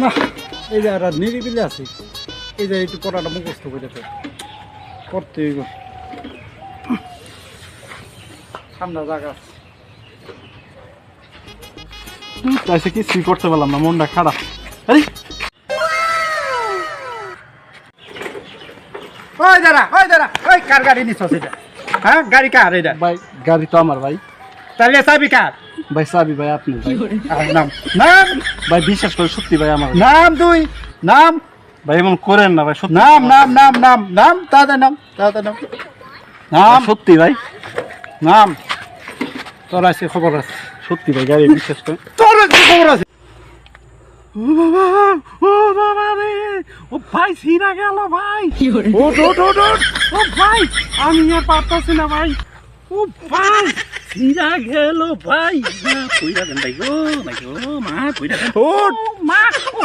না এই যে আর নিরিবিলি আছে এই যে একটু পড়াটা মুখস্থ করে করতে হইব ঠান্ডা জায়গা তাইছে কিছুই করতে পারলাম না মনটা খারাপ আরে ওই দাঁড়া ওই কার গাড়ি নিছ সেটা হ্যাঁ গাড়ি কার এটা ভাই গাড়ি তো আমার ভাই। তাহলে চাবি কার ভাই চাবি ভাই আপনি ভাই। আর নাম নাম ভাই বিশ্বাস করে সত্যি ভাই আমার নাম তুই নাম ভাই এমন করেন না ভাই সত্যি নাম নাম নাম নাম নাম তাদের নাম নাম সত্যি ভাই নাম তোর আছে খবর আছে সত্যি ভাই গাড়ি বিশ্বাস করে তোর কি খবর আছে ও বাবা রে ও ভাই সিরা গেল ভাই ও ও ভাই আমি আর পারতাছি না ভাই ও ভাই সিরা গেল ভাই কইরা দেন ভাই গো মা কইরা দেন ও মা গো